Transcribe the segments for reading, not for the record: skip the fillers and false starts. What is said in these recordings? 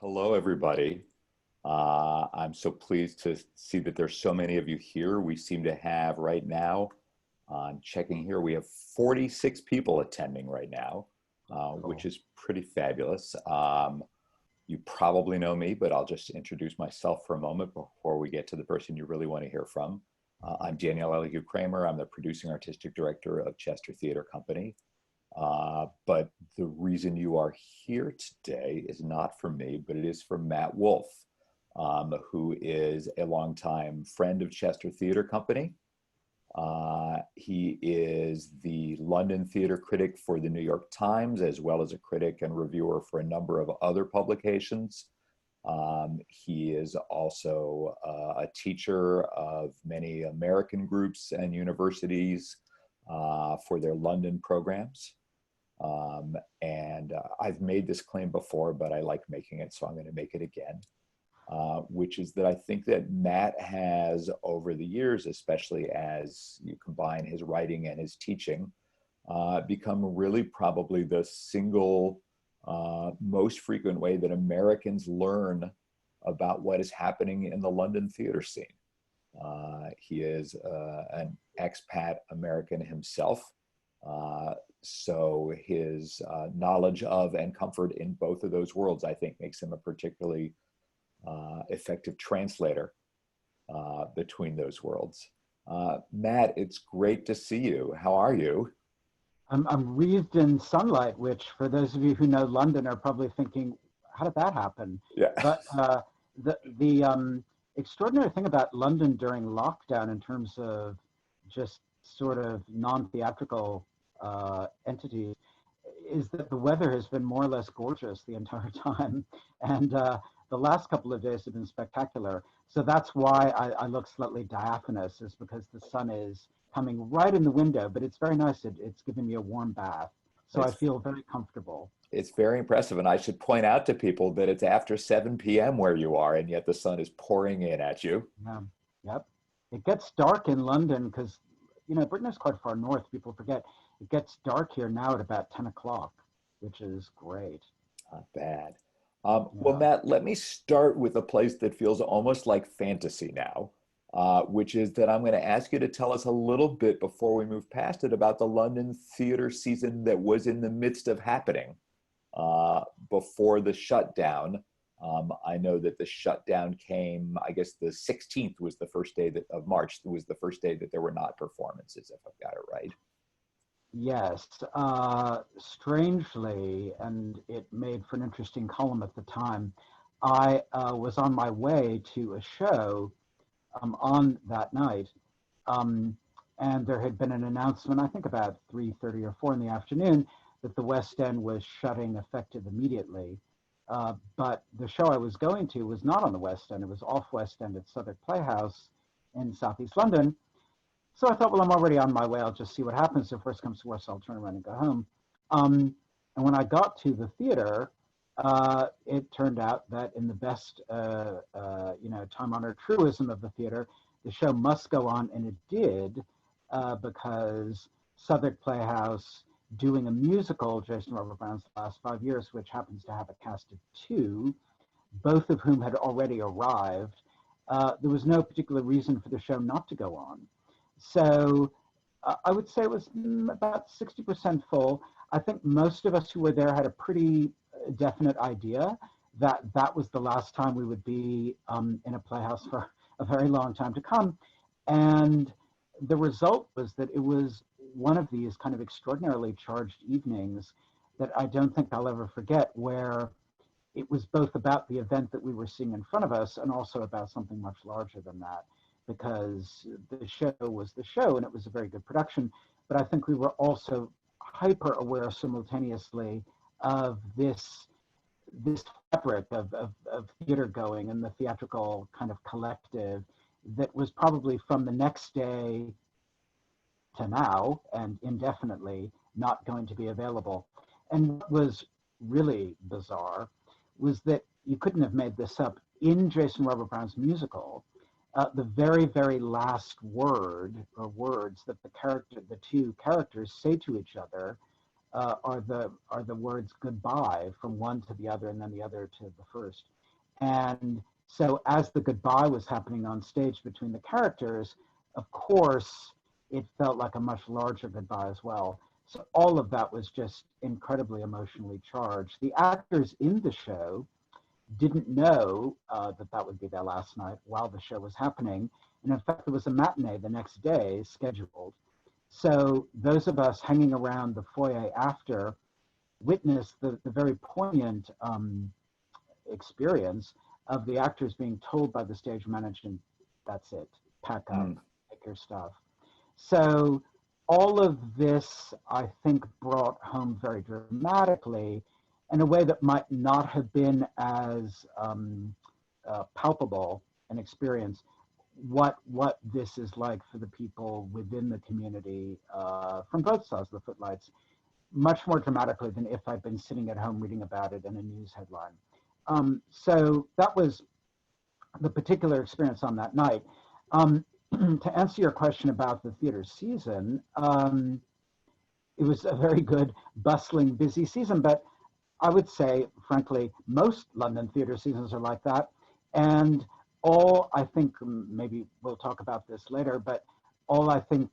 Hello, everybody. I'm so pleased to see that there's so many of you here. We seem to have right now, I'm checking here, we have 46 people attending right now, which is pretty fabulous. You probably know me, but I'll just introduce myself for a moment before we get to the person you really want to hear from. I'm Elihu Kramer. I'm the producing artistic director of Chester Theatre Company. But the reason you are here today is not for me, but it is for Matt Wolf, who is a longtime friend of Chester Theatre Company. He is the London theater critic for the New York Times, as well as a critic and reviewer for a number of other publications. He is also a teacher of many American groups and universities for their London programs. I've made this claim before, but I like making it, so I'm going to make it again, which is that I think that Matt has, over the years, especially as you combine his writing and his teaching, become really probably the single most frequent way that Americans learn about what is happening in the London theater scene. He is an expat American himself. So his knowledge of and comfort in both of those worlds, I think, makes him a particularly effective translator between those worlds. Matt, it's great to see you. How are you? I'm wreathed in sunlight, which for those of you who know London are probably thinking, how did that happen? Yeah. But the extraordinary thing about London during lockdown in terms of just sort of non-theatrical entities is that the weather has been more or less gorgeous the entire time, and the last couple of days have been spectacular. So that's why I look slightly diaphanous, is because the sun is coming right in the window, but it's very nice. It's giving me a warm bath, so I feel very comfortable. It's very impressive, and I should point out to people that it's after 7 p.m. where you are, and yet the sun is pouring in at you. Yeah. Yep. It gets dark in London because, you know, Britain is quite far north. People forget. It gets dark here now at about 10 o'clock, which is great. Not bad. Well, Matt, let me start with a place that feels almost like fantasy now, which is that I'm going to ask you to tell us a little bit before we move past it about the London theater season that was in the midst of happening before the shutdown. I know that the shutdown came, I guess the 16th was the first day of March, was the first day that there were not performances, if I've got it right. Yes, strangely, and it made for an interesting column at the time, I was on my way to a show on that night, and there had been an announcement, I think about 3:30 or 4 in the afternoon, that the West End was shutting effective immediately. But the show I was going to was not on the West End. It was off West End at Southwark Playhouse in Southeast London. So I thought, well, I'm already on my way. I'll just see what happens. If worst comes to worst, I'll turn around and go home. And when I got to the theater, it turned out that in the best, time-honored truism of the theater, the show must go on, and it did, because Southwark Playhouse, doing a musical, Jason Robert Brown's Last 5 Years, which happens to have a cast of 2, both of whom had already arrived, there was no particular reason for the show not to go on. So I would say it was about 60% full. I think most of us who were there had a pretty definite idea that that was the last time we would be in a playhouse for a very long time to come. And the result was that it was one of these kind of extraordinarily charged evenings that I don't think I'll ever forget, where it was both about the event that we were seeing in front of us and also about something much larger than that, because the show was the show and it was a very good production. But I think we were also hyper aware simultaneously of this fabric of theater going and the theatrical kind of collective that was probably from the next day to now and indefinitely not going to be available. And what was really bizarre was that you couldn't have made this up. In Jason Robert Brown's musical, the very, very last word or words that the two characters say to each other are the words goodbye from one to the other and then the other to the first. And so as the goodbye was happening on stage between the characters, of course, it felt like a much larger goodbye as well. So all of that was just incredibly emotionally charged. The actors in the show didn't know that would be their last night while the show was happening. And in fact, there was a matinee the next day scheduled. So those of us hanging around the foyer after witnessed the very poignant experience of the actors being told by the stage manager, that's it, pack up, take your stuff. So all of this, I think, brought home very dramatically in a way that might not have been as palpable an experience, what this is like for the people within the community from both sides of the footlights, much more dramatically than if I'd been sitting at home reading about it in a news headline. So that was the particular experience on that night. To answer your question about the theater season, it was a very good, bustling, busy season, but I would say, frankly, most London theater seasons are like that. And all I think, maybe we'll talk about this later, but all I think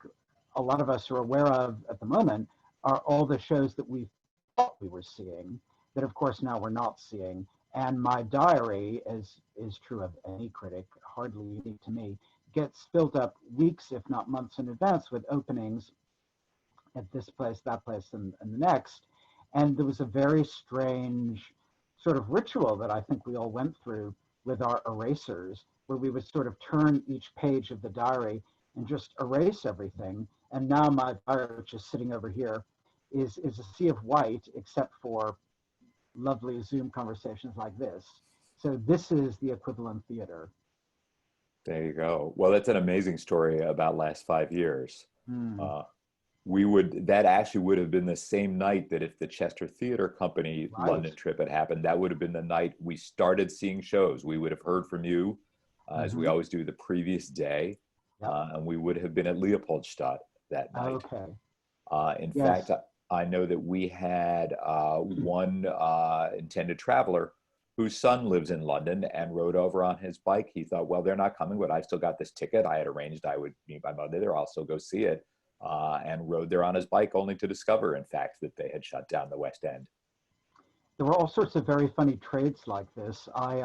a lot of us are aware of at the moment are all the shows that we thought we were seeing that, of course, now we're not seeing. And my diary, as is true of any critic, hardly unique to me, gets filled up weeks, if not months in advance with openings at this place, that place, and the next. And there was a very strange sort of ritual that I think we all went through with our erasers, where we would sort of turn each page of the diary and just erase everything. And now my diary, which is sitting over here, is a sea of white, except for lovely Zoom conversations like this. So this is the equivalent theater. There you go. Well, that's an amazing story about last 5 years. That actually would have been the same night that if the Chester Theatre Company London trip had happened, that would have been the night we started seeing shows. We would have heard from you, as we always do, the previous day, and we would have been at Leopoldstadt that night. Okay. In fact, I know that we had one intended traveler whose son lives in London and rode over on his bike. He thought, well, they're not coming, but I still got this ticket. I had arranged I would meet my mother there. I'll still go see it. And rode there on his bike, only to discover, in fact, that they had shut down the West End. There were all sorts of very funny trades like this. I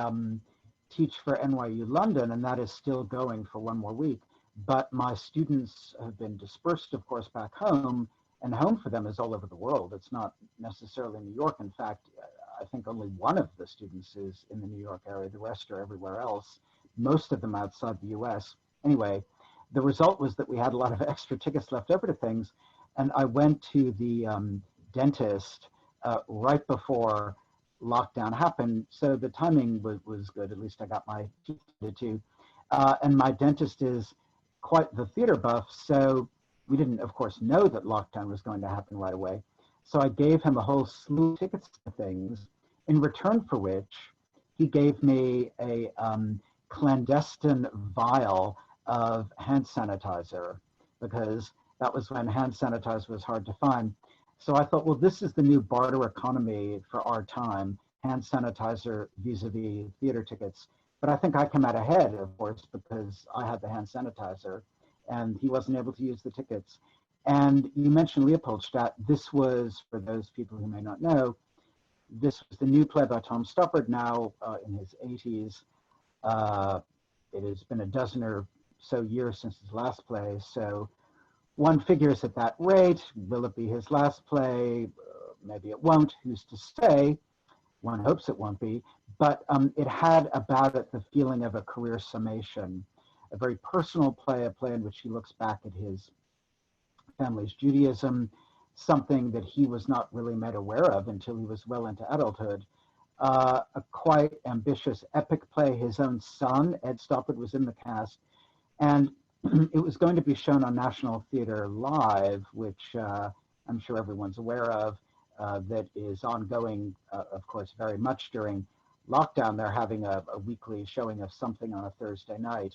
teach for NYU London, and that is still going for one more week. But my students have been dispersed, of course, back home, and home for them is all over the world. It's not necessarily New York. In fact, I think only one of the students is in the New York area. The rest are everywhere else, most of them outside the US. Anyway, the result was that we had a lot of extra tickets left over to things. And I went to the dentist right before lockdown happened. So the timing was good. At least I got my teeth too. And my dentist is quite the theater buff. So we didn't, of course, know that lockdown was going to happen right away. So I gave him a whole slew of tickets to things, in return for which he gave me a clandestine vial of hand sanitizer, because that was when hand sanitizer was hard to find. So I thought, well, this is the new barter economy for our time, hand sanitizer vis-a-vis theater tickets. But I think I came out ahead, of course, because I had the hand sanitizer and he wasn't able to use the tickets. And you mentioned Leopoldstadt. This was, for those people who may not know, this was the new play by Tom Stoppard, now in his 80s. It has been a dozen or so years since his last play. So one figures at that rate, will it be his last play? Maybe it won't, who's to say? One hopes it won't be. But it had about it the feeling of a career summation, a very personal play, a play in which he looks back at his family's Judaism, something that he was not really made aware of until he was well into adulthood. A quite ambitious epic play. His own son, Ed Stoppard, was in the cast. And it was going to be shown on National Theatre Live, which I'm sure everyone's aware of, that is ongoing, of course, very much during lockdown. They're having a weekly showing of something on a Thursday night,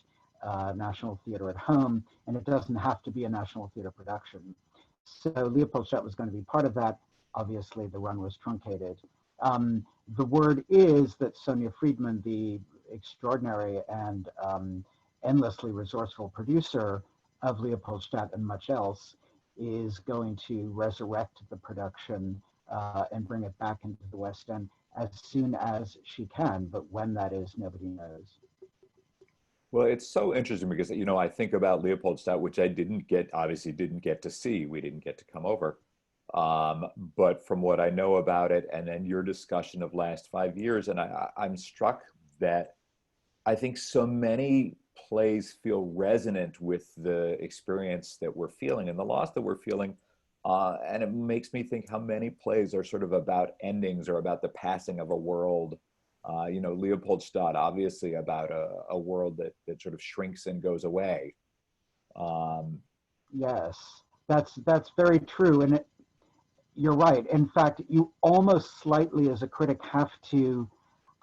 National Theatre at Home, and it doesn't have to be a National Theatre production. So Leopoldstadt was going to be part of that. obviously the run was truncated. The word is that Sonia Friedman, the extraordinary and endlessly resourceful producer of Leopoldstadt and much else, is going to resurrect the production and bring it back into the West End as soon as she can. But when that is, nobody knows. Well, it's so interesting because, you know, I think about Leopoldstadt, which I obviously didn't get to see. We didn't get to come over. But from what I know about it, and then your discussion of last 5 years, and I'm struck that I think so many plays feel resonant with the experience that we're feeling and the loss that we're feeling. And it makes me think how many plays are sort of about endings or about the passing of a world. You know, Leopoldstadt, obviously about a world that sort of shrinks and goes away. Yes, that's very true. And you're right. In fact, you almost slightly as a critic have to,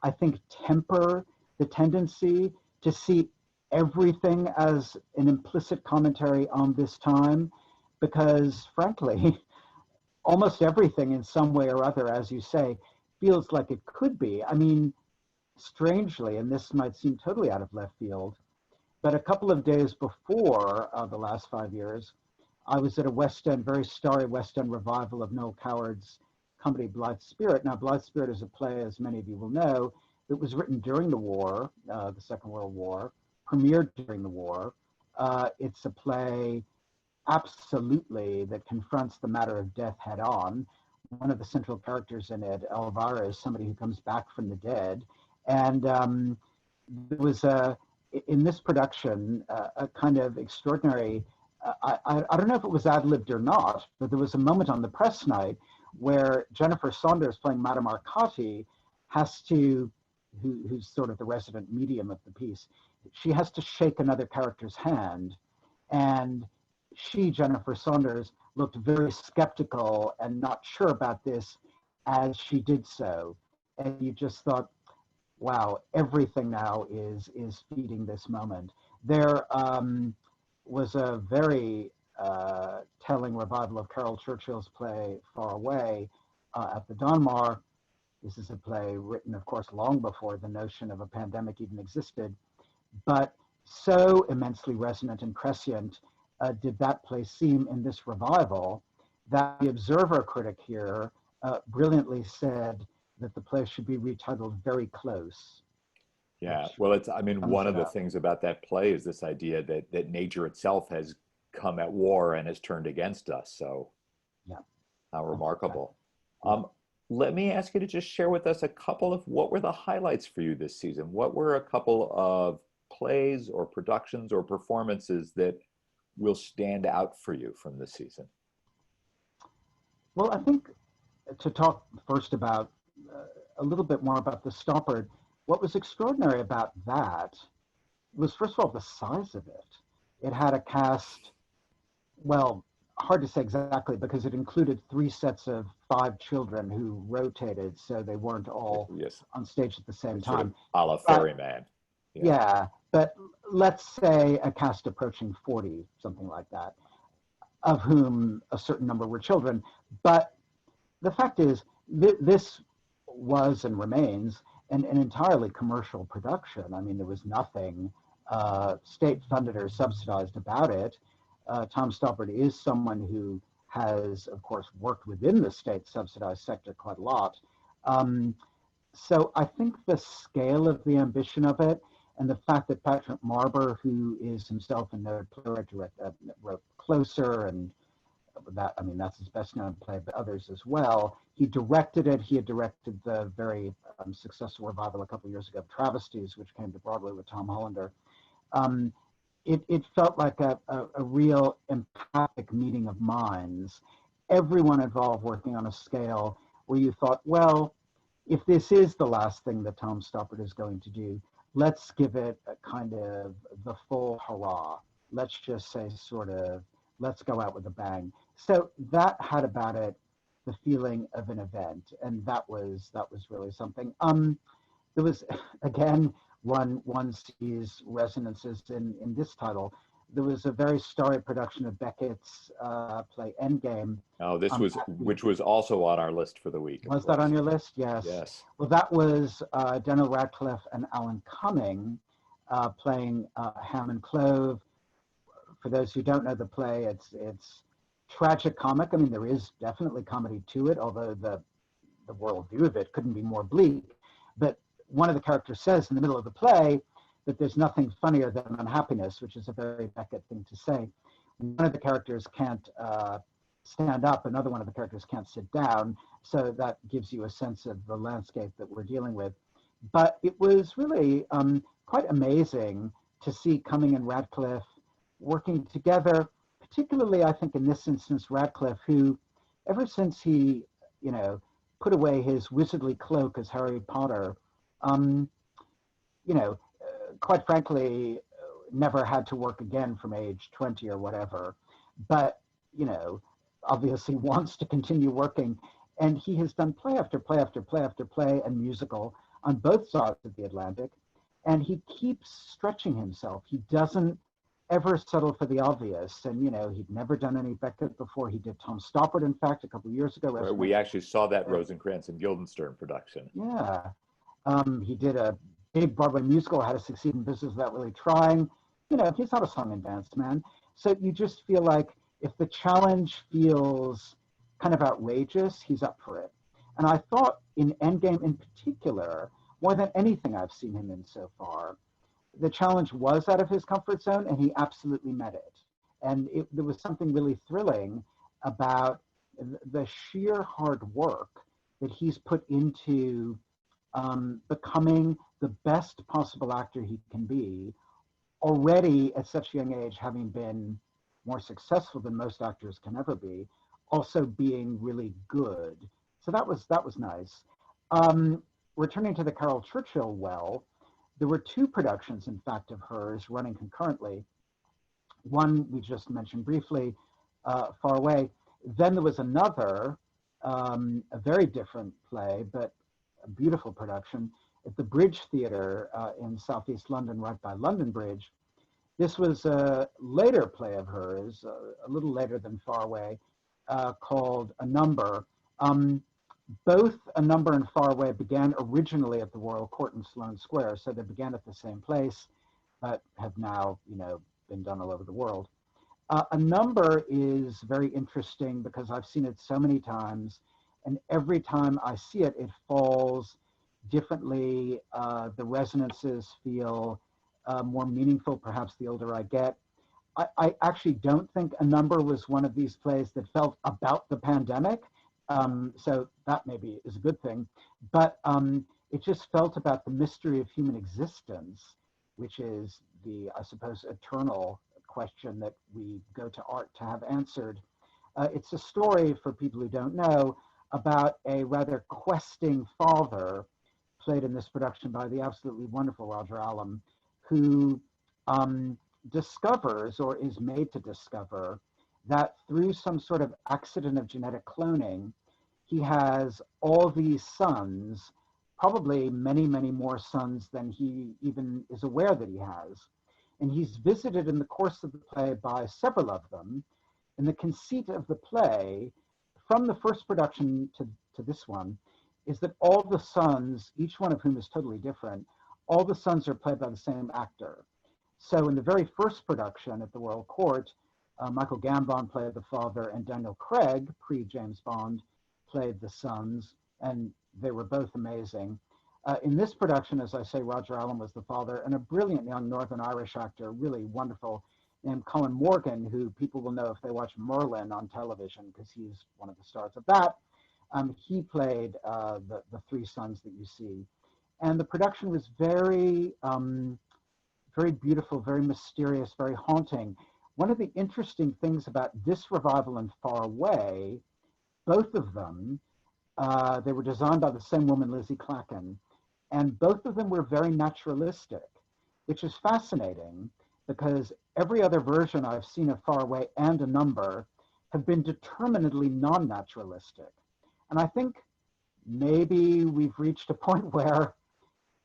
I think, temper the tendency to see everything as an implicit commentary on this time, because frankly, almost everything in some way or other, as you say, feels like it could be. I mean, strangely, and this might seem totally out of left field, but a couple of days before the last 5 years, I was at a West End, very starry West End revival of Noel Coward's comedy Blithe Spirit. Now, Blithe Spirit is a play, as many of you will know, that was written during the war, the Second World War, premiered during the war. It's a play absolutely that confronts the matter of death head on. One of the central characters in it, Elvira, is somebody who comes back from the dead. And there was in this production, a kind of extraordinary, I don't know if it was ad-libbed or not, but there was a moment on the press night where Jennifer Saunders, playing Madame Arcati, has to, who's sort of the resident medium of the piece, she has to shake another character's hand. And she, Jennifer Saunders, looked very skeptical and not sure about this as she did so. And you just thought, wow, everything now is feeding this moment. There was a very telling revival of Carol Churchill's play Far Away at the Donmar. This is a play written, of course, long before the notion of a pandemic even existed, but so immensely resonant and prescient did that play seem in this revival that the Observer critic here brilliantly said that the play should be retitled Very Close. Yeah, well, I mean, one of the things about that play is this idea that nature itself has come at war and has turned against us. So, yeah, how remarkable. Let me ask you to just share with us a couple of what were the highlights for you this season? What were a couple of plays or productions or performances that will stand out for you from this season? Well, I think to talk first about a little bit more about the Stoppard, what was extraordinary about that was, first of all, the size of it. It had a cast, well, hard to say exactly because it included 3 sets of 5 children who rotated, so they weren't all on stage at the same time. A la Ferryman. Yeah, but let's say a cast approaching 40, something like that, of whom a certain number were children. But the fact is, this was and remains an entirely commercial production. I mean, there was nothing state-funded or subsidized about it. Tom Stoppard is someone who has, of course, worked within the state-subsidized sector quite a lot. So I think the scale of the ambition of it and the fact that Patrick Marber, who is himself a noted playwright, wrote Closer, and that, I mean, that's his best known play, but others as well. He directed it. He had directed the very successful revival a couple of years ago of Travesties, which came to Broadway with Tom Hollander. It felt like a real empathic meeting of minds. Everyone involved working on a scale where you thought, well, if this is the last thing that Tom Stoppard is going to do, let's give it a kind of the full hurrah. Let's just say sort of, let's go out with a bang. So that had about it the feeling of an event, and that was really something. There was, again, one sees resonances in this title. there was a very starry production of Beckett's play Endgame. Oh, which was also on our list for the week. Was that on your list? Yes. Yes. Well, that was Daniel Radcliffe and Alan Cumming playing Hammond Clove. For those who don't know the play, it's tragic comic. I mean, there is definitely comedy to it, although the worldview of it couldn't be more bleak. But one of the characters says in the middle of the play that there's nothing funnier than unhappiness, which is a very Beckett thing to say. One of the characters can't stand up, another one of the characters can't sit down, so that gives you a sense of the landscape that we're dealing with. But it was really quite amazing to see Cumming and Radcliffe working together, particularly I think in this instance Radcliffe, who ever since he, put away his wizardly cloak as Harry Potter, quite frankly, never had to work again from age 20 or whatever, but, obviously wants to continue working. And he has done play after play after play after play and musical on both sides of the Atlantic. And he keeps stretching himself. He doesn't ever settle for the obvious. And, he'd never done any Beckett before. He did Tom Stoppard, in fact, a couple of years ago. Right, we actually saw that Rosencrantz and Guildenstern production. Yeah. He did a big Broadway musical, How to Succeed in Business Without Really Trying. He's not a song and dance man. So you just feel like if the challenge feels kind of outrageous, he's up for it. And I thought in Endgame in particular, more than anything I've seen him in so far, the challenge was out of his comfort zone and he absolutely met it. And there was something really thrilling about the sheer hard work that he's put into becoming the best possible actor he can be, already at such a young age, having been more successful than most actors can ever be, also being really good. So that was nice. Returning to the Carol Churchill well, there were two productions, in fact, of hers running concurrently. One we just mentioned briefly, Far Away. Then there was another, a very different play, but a beautiful production at the Bridge Theatre in Southeast London, right by London Bridge. This was a later play of hers, a little later than Far Away, called A Number. Both A Number and Far Away began originally at the Royal Court in Sloane Square, so they began at the same place, but have now, been done all over the world. A Number is very interesting because I've seen it so many times, and every time I see it, it falls differently. The resonances feel more meaningful, perhaps the older I get. I actually don't think A Number was one of these plays that felt about the pandemic. So that maybe is a good thing, but it just felt about the mystery of human existence, which is the, I suppose, eternal question that we go to art to have answered. It's a story, for people who don't know, about a rather questing father, played in this production by the absolutely wonderful Roger Allam, who discovers, or is made to discover, that through some sort of accident of genetic cloning, he has all these sons, probably many, many more sons than he even is aware that he has. And he's visited in the course of the play by several of them. And the conceit of the play, from the first production to this one, is that all the sons, each one of whom is totally different, all the sons are played by the same actor. So in the very first production at the Royal Court, Michael Gambon played the father, and Daniel Craig, pre-James Bond, played the sons, and they were both amazing. In this production, as I say, Roger Allam was the father, and a brilliant young Northern Irish actor, really wonderful, named Colin Morgan, who people will know if they watch Merlin on television, because he's one of the stars of that. He played the three sons that you see. And the production was very, very beautiful, very mysterious, very haunting. One of the interesting things about this revival and Far Away, both of them, they were designed by the same woman, Lizzie Clacken, and both of them were very naturalistic, which is fascinating because every other version I've seen of Far Away and A Number have been determinedly non-naturalistic. And I think maybe we've reached a point where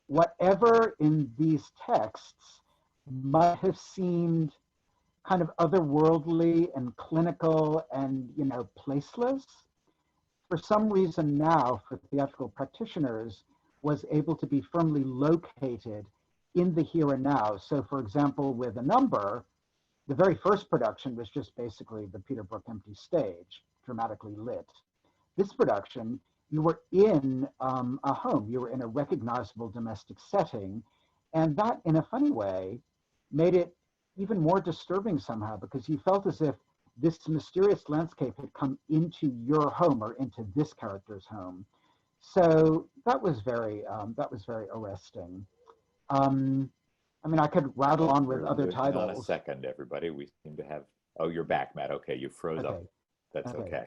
whatever in these texts might have seemed kind of otherworldly and clinical and, placeless. For some reason now, for theatrical practitioners, was able to be firmly located in the here and now. So for example, with A Number, the very first production was just basically the Peter Brook empty stage, dramatically lit. This production, you were in a home, you were in a recognizable domestic setting, and that, in a funny way, made it even more disturbing somehow, because you felt as if this mysterious landscape had come into your home or into this character's home. So that was very arresting. I could rattle on with other Hang on a titles. second, everybody. We seem to have. Oh, you're back, Matt. Okay, you froze up. That's okay.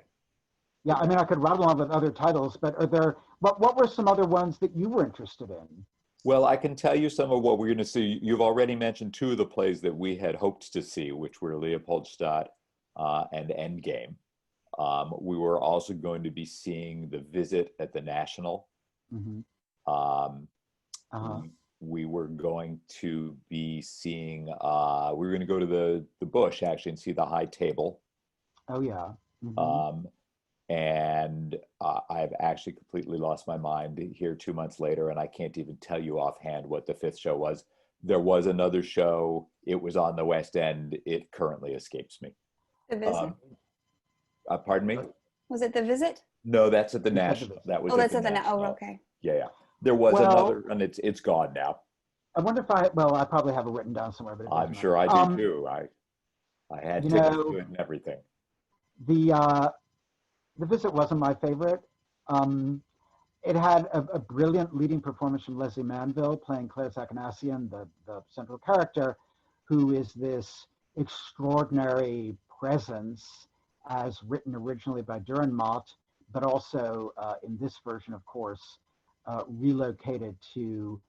Yeah, I could rattle on with other titles, but what were some other ones that you were interested in? Well, I can tell you some of what we're going to see. You've already mentioned two of the plays that we had hoped to see, which were Leopoldstadt and Endgame. We were also going to be seeing The Visit at the National. We were going to be seeing, we were going to go to the Bush actually and see The High Table. Oh, yeah. And I've actually completely lost my mind here 2 months later, and I can't even tell you offhand what the fifth show was. There was another show. It was on the West End. It currently escapes me. The Visit? Pardon me? Was it The Visit? No, that's at the National. That was that's at the National. Oh, okay. Yeah. There was another, and it's gone now. I wonder if I probably have it written down somewhere, but I'm sure I do too. I had tickets to it and everything. The Visit wasn't my favorite. It had a brilliant leading performance from Leslie Manville playing Claire Zachanassian, the central character, who is this extraordinary presence as written originally by Dürrenmatt, but also in this version, of course, relocated to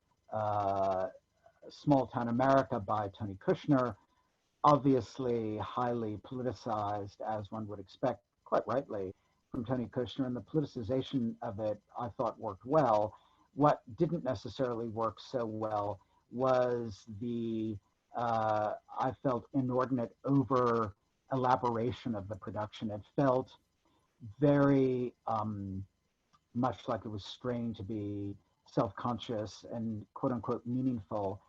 small town America by Tony Kushner, obviously highly politicized, as one would expect, quite rightly, from Tony Kushner, and the politicization of it, I thought, worked well. What didn't necessarily work so well was the, I felt, inordinate over elaboration of the production. It felt very much like it was strained to be self-conscious and quote unquote meaningful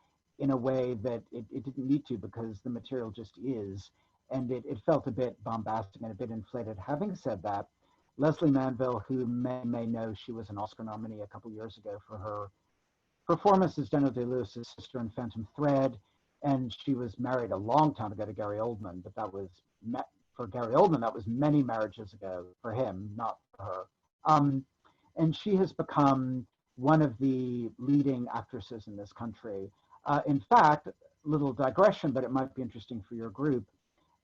in a way that it didn't need to, because the material just is. And it felt a bit bombastic and a bit inflated. Having said that, Leslie Manville, who may know, she was an Oscar nominee a couple years ago for her performance as Daniel Day-Lewis's sister in Phantom Thread, and she was married a long time ago to Gary Oldman, but that was, for Gary Oldman, that was many marriages ago. For him, not for her. And she has become one of the leading actresses in this country. In fact, little digression, but it might be interesting for your group,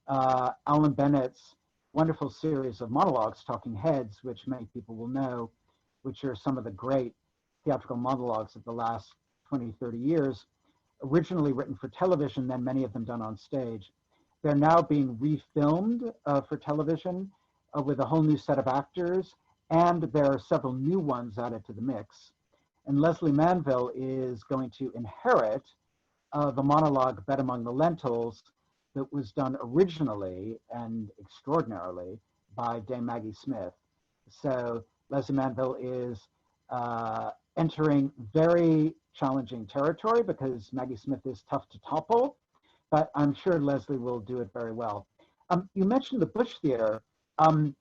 Alan Bennett's wonderful series of monologues, Talking Heads, which many people will know, which are some of the great theatrical monologues of the last 20, 30 years, originally written for television, then many of them done on stage. They're now being refilmed for television with a whole new set of actors, and there are several new ones added to the mix. And Leslie Manville is going to inherit the monologue Bed Among the Lentils that was done originally and extraordinarily by Dame Maggie Smith. So Leslie Manville is entering very challenging territory, because Maggie Smith is tough to topple, but I'm sure Leslie will do it very well. You mentioned the Bush Theater. The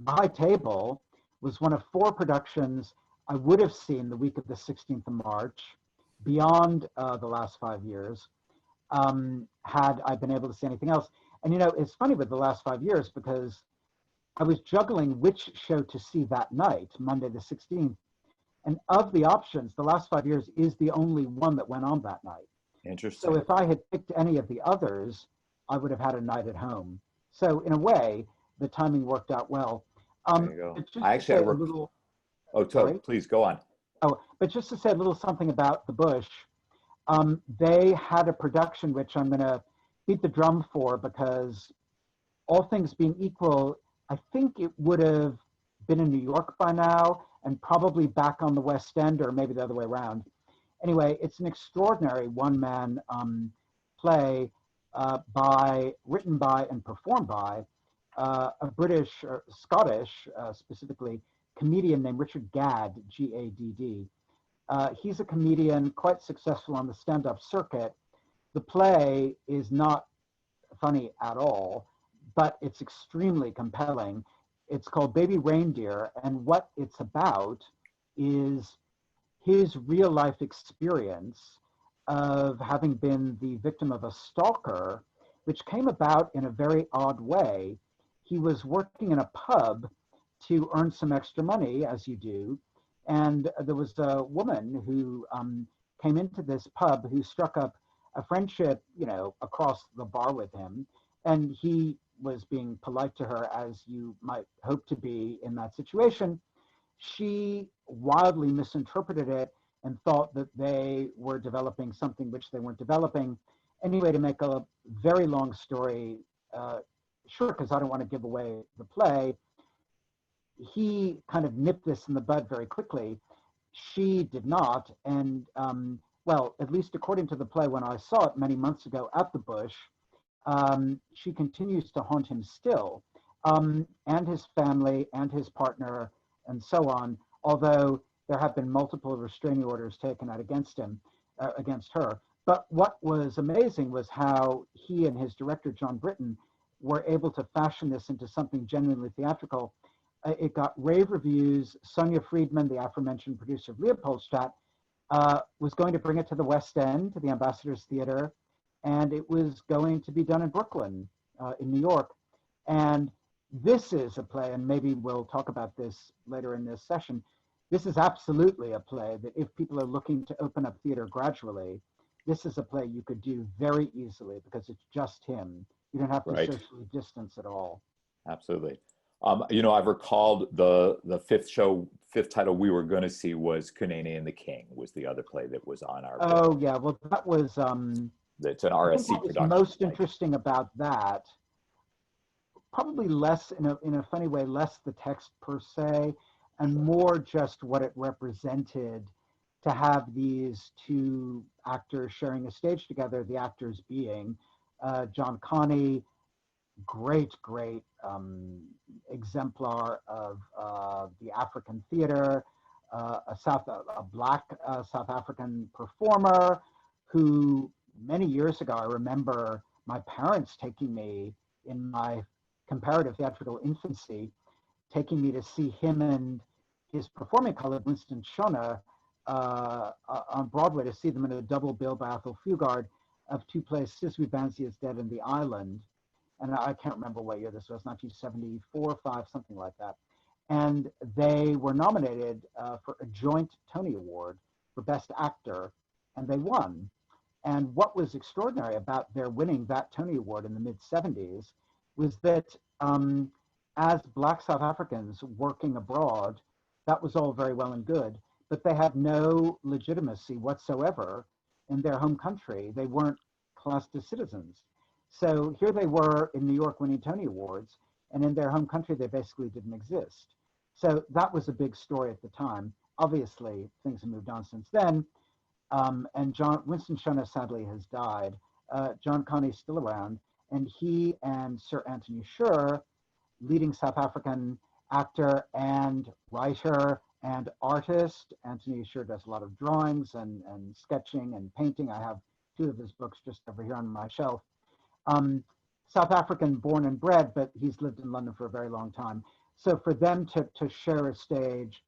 High Table was one of 4 productions I would have seen the week of the 16th of March, beyond the last 5 years, had I been able to see anything else. And it's funny with the last 5 years, because I was juggling which show to see that night, Monday the 16th. And of the options, the last 5 years is the only one that went on that night. Interesting. So if I had picked any of the others, I would have had a night at home. So in a way, the timing worked out well. There you go. Please go on. Oh, but just to say a little something about the Bush, they had a production which I'm going to beat the drum for, because all things being equal, I think it would have been in New York by now and probably back on the West End, or maybe the other way around. Anyway, it's an extraordinary one-man play written by and performed by a British or Scottish, specifically, comedian named Richard Gadd, Gadd. He's a comedian quite successful on the stand-up circuit. The play is not funny at all, but it's extremely compelling. It's called Baby Reindeer, and what it's about is his real life experience of having been the victim of a stalker, which came about in a very odd way. He was working in a pub to earn some extra money, as you do, and there was a woman who came into this pub who struck up a friendship, across the bar with him, and he was being polite to her, as you might hope to be in that situation. She wildly misinterpreted it and thought that they were developing something which they weren't developing. Anyway, to make a very long story short, because I don't want to give away the play, he kind of nipped this in the bud very quickly. She did not, and well, at least according to the play, when I saw it many months ago at the Bush, she continues to haunt him still, and his family and his partner and so on, although there have been multiple restraining orders taken out against him, against her. But what was amazing was how he and his director, John Britton, were able to fashion this into something genuinely theatrical. It got rave reviews. Sonia Friedman, the aforementioned producer of Leopoldstadt, was going to bring it to the West End, to the Ambassador's Theater, and it was going to be done in Brooklyn, in New York. And this is a play, and maybe we'll talk about this later in this session. This is absolutely a play that if people are looking to open up theater gradually, this is a play you could do very easily because it's just him. You don't have to socially distance at all. Absolutely. I've recalled the fifth title we were going to see was Cunene and the King was the other play that was on our board. Oh yeah, well that was it's an RSC production. Most interesting about that, probably less in a funny way, less the text per se, and more just what it represented to have these two actors sharing a stage together. The actors being John Connie, great exemplar of the African theater, a black South African performer who many years ago, I remember my parents taking me in my comparative theatrical infancy, taking me to see him and his performing colleague Winston Shona on Broadway, to see them in a double bill by Athol Fugard of two plays, Siswi Bansi is Dead and The Island. And I can't remember what year this was, 1974, 5, something like that. And they were nominated for a joint Tony Award for Best Actor, and they won. And what was extraordinary about their winning that Tony Award in the mid-70s was that as Black South Africans working abroad, that was all very well and good, but they had no legitimacy whatsoever in their home country. They weren't classed as citizens. So here they were in New York winning Tony Awards, and in their home country, they basically didn't exist. So that was a big story at the time. Obviously, things have moved on since then. And Winston Shona sadly has died. John Connie's still around, and he and Sir Anthony Sher, leading South African actor and writer and artist. Anthony Sher does a lot of drawings and sketching and painting. I have 2 of his books just over here on my shelf. South African born and bred, but he's lived in London for a very long time. So for them to share a stage,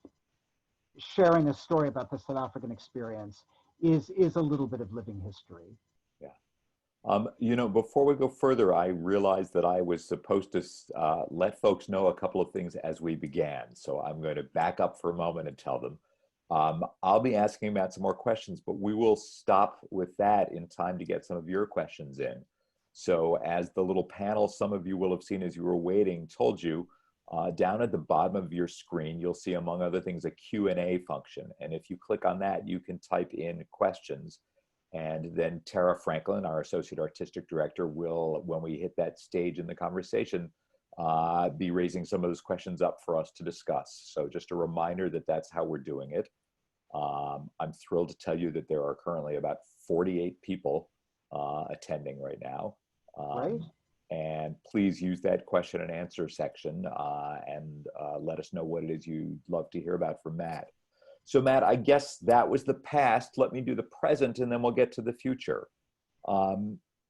sharing a story about the South African experience is a little bit of living history. Yeah. Before we go further, I realized that I was supposed to let folks know a couple of things as we began. So I'm going to back up for a moment and tell them. I'll be asking Matt some more questions, but we will stop with that in time to get some of your questions in. So as the little panel some of you will have seen as you were waiting told you, down at the bottom of your screen, you'll see, among other things, a Q&A function. And if you click on that, you can type in questions. And then Tara Franklin, our Associate Artistic Director, will, when we hit that stage in the conversation, be raising some of those questions up for us to discuss. So just a reminder that that's how we're doing it. I'm thrilled to tell you that there are currently about 48 people attending right now. Great. And please use that question and answer section and let us know what it is you'd love to hear about from Matt. So Matt, I guess that was the past. Let me do the present and then we'll get to the future.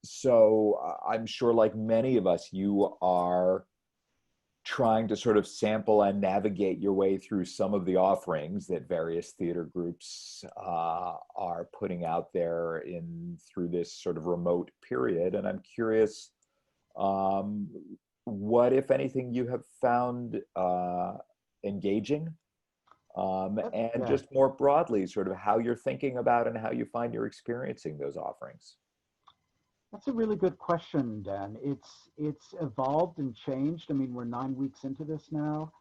So I'm sure like many of us, you are trying to sort of sample and navigate your way through some of the offerings that various theater groups are putting out there through this sort of remote period. And I'm curious, what, if anything, you have found engaging, and just more broadly, sort of how you're thinking about and how you find you're experiencing those offerings. That's a really good question, Dan. It's evolved and changed. I mean, we're 9 weeks into this now.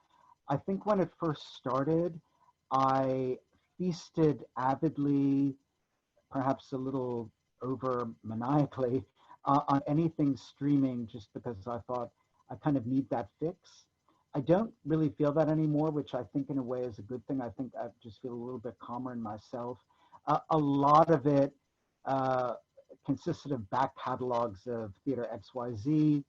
I think when it first started, I feasted avidly, perhaps a little over maniacally, on anything streaming just because I thought I kind of need that fix. I don't really feel that anymore, which I think in a way is a good thing. I think I just feel a little bit calmer in myself. A lot of it consisted of back catalogs of theater XYZ.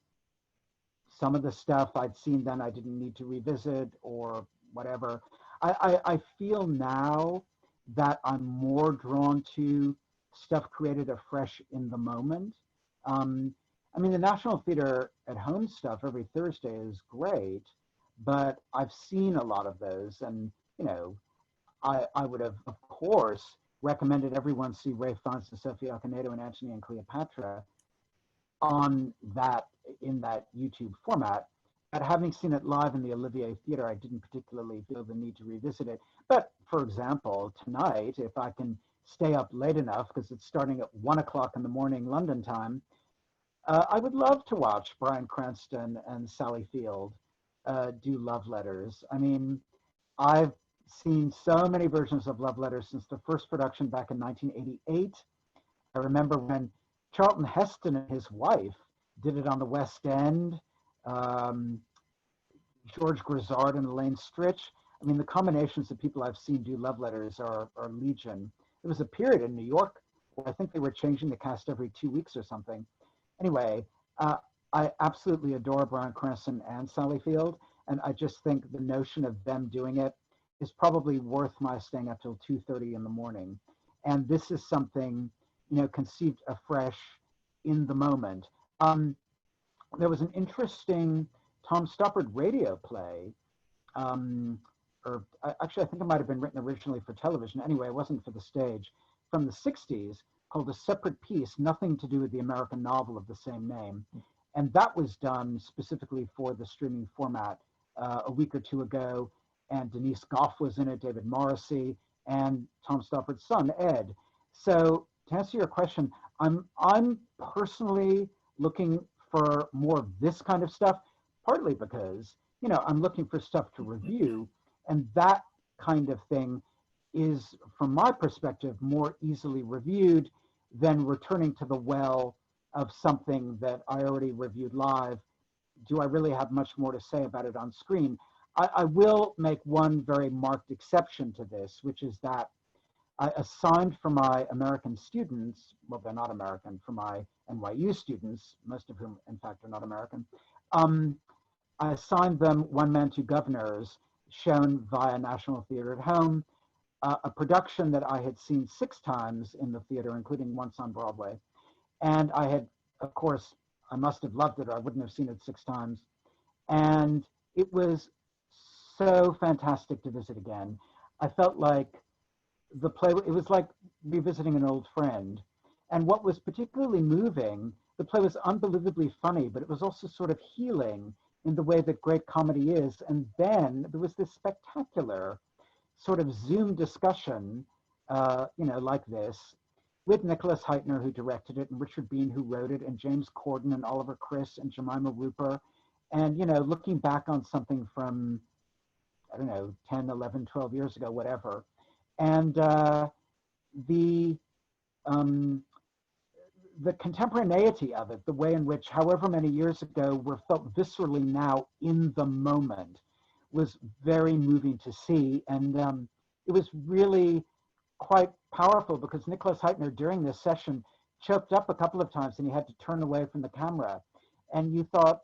Some of the stuff I'd seen then I didn't need to revisit or whatever. I feel now that I'm more drawn to stuff created afresh in the moment. I mean, the National Theater at Home stuff every Thursday is great, but I've seen a lot of those, and you know, I would have, of course, recommended everyone see Ralph Fiennes and Sophie Okonedo and Antony and Cleopatra in that YouTube format. But having seen it live in the Olivier Theater, I didn't particularly feel the need to revisit it. But for example, tonight, if I can stay up late enough, because it's starting at 1 o'clock in the morning London time, I would love to watch Bryan Cranston and Sally Field do Love Letters. I mean, I've seen so many versions of Love Letters since the first production back in 1988. I remember when Charlton Heston and his wife did it on the West End, George Grizzard and Elaine Stritch. I mean, the combinations of people I've seen do Love Letters are legion. There was a period in New York where I think they were changing the cast every 2 weeks or something. Anyway, I absolutely adore Bryan Cranston and Sally Field, and I just think the notion of them doing it is probably worth my staying up till 2:30 in the morning. And this is something, you know, conceived afresh in the moment. There was an interesting Tom Stoppard radio play, actually I think it might have been written originally for television. Anyway, it wasn't for the stage, from the 60s, called A Separate Piece, nothing to do with the American novel of the same name. And that was done specifically for the streaming format a week or two ago. And Denise Goff was in it, David Morrissey, and Tom Stoppard's son, Ed. So to answer your question, I'm personally looking for more of this kind of stuff, partly because, you know, I'm looking for stuff to review, and that kind of thing is, from my perspective, more easily reviewed than returning to the well of something that I already reviewed live. Do I really have much more to say about it on screen? I will make one very marked exception to this, which is that I assigned for my American students, well, they're not American, for my NYU students, most of whom, in fact, are not American, I assigned them One Man, Two Governors, shown via National Theater at Home, a production that I had seen 6 times in the theater, including once on Broadway. And I had, of course, I must have loved it, or I wouldn't have seen it 6 times. And it was so fantastic to visit again. I felt like the play, it was like revisiting an old friend. And what was particularly moving, the play was unbelievably funny, but it was also sort of healing in the way that great comedy is. And then there was this spectacular sort of Zoom discussion, you know, like this, with Nicholas Heitner, who directed it, and Richard Bean, who wrote it, and James Corden and Oliver Chris and Jemima Rooper. And, you know, looking back on something from, I don't know, 10, 11, 12 years ago, whatever. And the contemporaneity of it, the way in which, however many years ago, were felt viscerally now in the moment, was very moving to see. And it was really quite powerful because Nicholas Heitner, during this session, choked up a couple of times and he had to turn away from the camera. And you thought,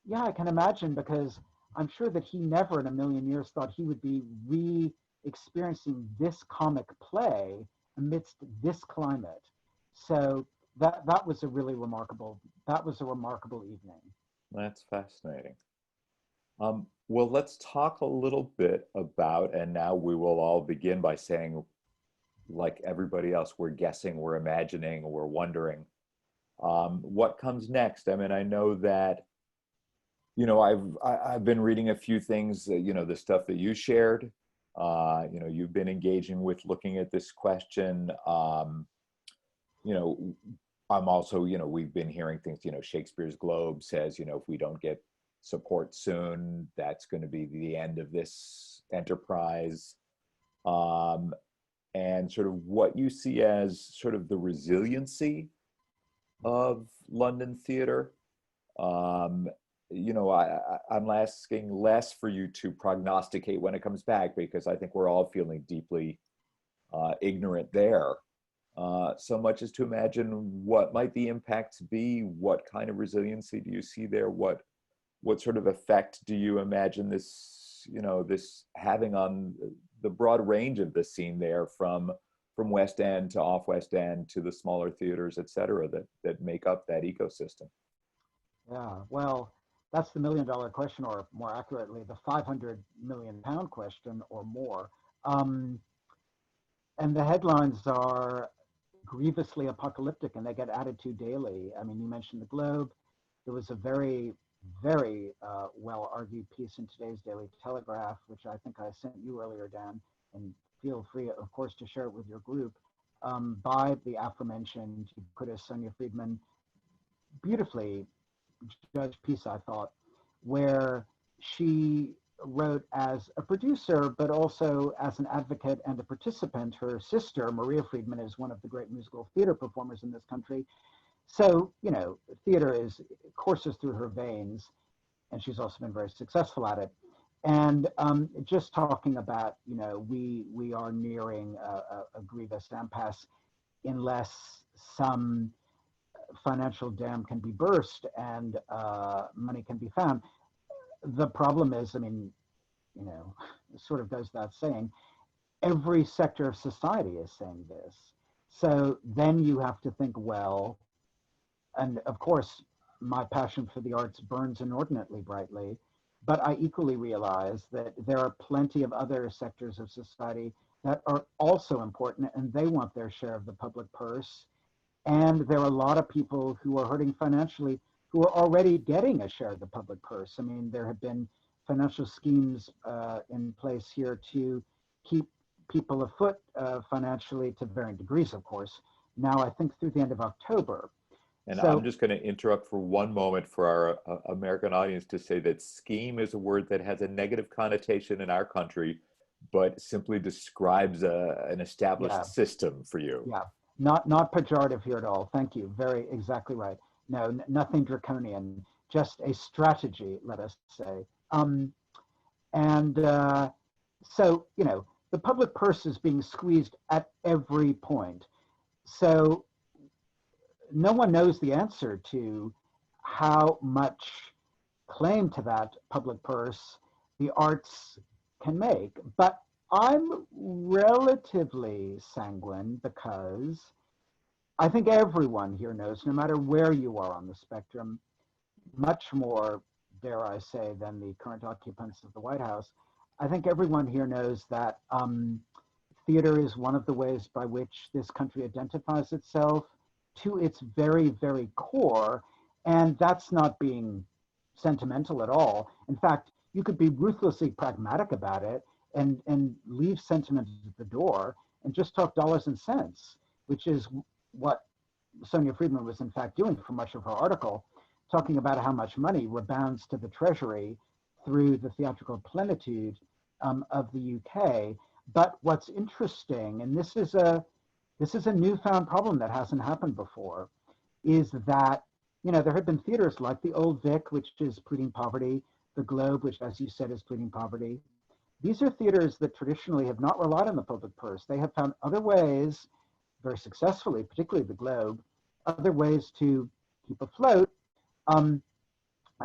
yeah, I can imagine, because I'm sure that he never in a million years thought he would be re-experiencing this comic play amidst this climate. So that was a really remarkable, that was a remarkable evening. That's fascinating. Well, let's talk a little bit about, and now we will all begin by saying, like everybody else, we're guessing, we're imagining, we're wondering what comes next. I mean, I know that, you know, I've been reading a few things, you know, the stuff that you shared. You know, you've been engaging with looking at this question. You know, I'm also, you know, we've been hearing things, you know, Shakespeare's Globe says, you know, if we don't get support soon, that's going to be the end of this enterprise. And sort of what you see as sort of the resiliency of London theater. You know, I'm asking less for you to prognosticate when it comes back, because I think we're all feeling deeply ignorant there. So much as to imagine what might the impacts be, what kind of resiliency do you see there, what sort of effect do you imagine this, you know, this having on the broad range of the scene there, from West End to off West End to the smaller theaters, et cetera, that make up that ecosystem? Yeah, well, that's the $1 million question, or more accurately, the 500 million pound question or more. And the headlines are grievously apocalyptic, and they get added to daily. I mean, you mentioned the Globe. There was a very, very well argued piece in today's Daily Telegraph, which I think I sent you earlier, Dan, and feel free, of course, to share it with your group, by the aforementioned critic Sonia Friedman. Beautifully judged piece, I thought, where she wrote as a producer, but also as an advocate and a participant. Her sister, Maria Friedman, is one of the great musical theater performers in this country. So, you know, theater courses through her veins, and she's also been very successful at it. And just talking about, you know, we are nearing a grievous impasse unless some financial dam can be burst and money can be found. The problem is, I mean, you know, it sort of goes without saying, every sector of society is saying this. So then you have to think, well, and of course, my passion for the arts burns inordinately brightly, but I equally realize that there are plenty of other sectors of society that are also important, and they want their share of the public purse. And there are a lot of people who are hurting financially who are already getting a share of the public purse. I mean, there have been financial schemes in place here to keep people afoot financially, to varying degrees, of course, now I think through the end of October. And so, I'm just going to interrupt for one moment for our American audience to say that scheme is a word that has a negative connotation in our country, but simply describes an established yeah, system for you. yeah, not pejorative here at all. Thank you. Very exactly right. No, nothing draconian, just a strategy, let us say. And so, you know, the public purse is being squeezed at every point. So no one knows the answer to how much claim to that public purse the arts can make. But I'm relatively sanguine, because I think everyone here knows, no matter where you are on the spectrum, much more, dare I say, than the current occupants of the White House, I think everyone here knows that theater is one of the ways by which this country identifies itself to its very, very core. And that's not being sentimental at all. In fact, you could be ruthlessly pragmatic about it and leave sentiment at the door and just talk dollars and cents, which is what Sonia Friedman was in fact doing for much of her article, talking about how much money rebounds to the Treasury through the theatrical plenitude of the UK. But what's interesting, and this is a newfound problem that hasn't happened before, is that, you know, there have been theaters like the Old Vic, which is pleading poverty, the Globe, which, as you said, is pleading poverty. These are theaters that traditionally have not relied on the public purse. They have found other ways, very successfully, particularly the Globe, other ways to keep afloat. And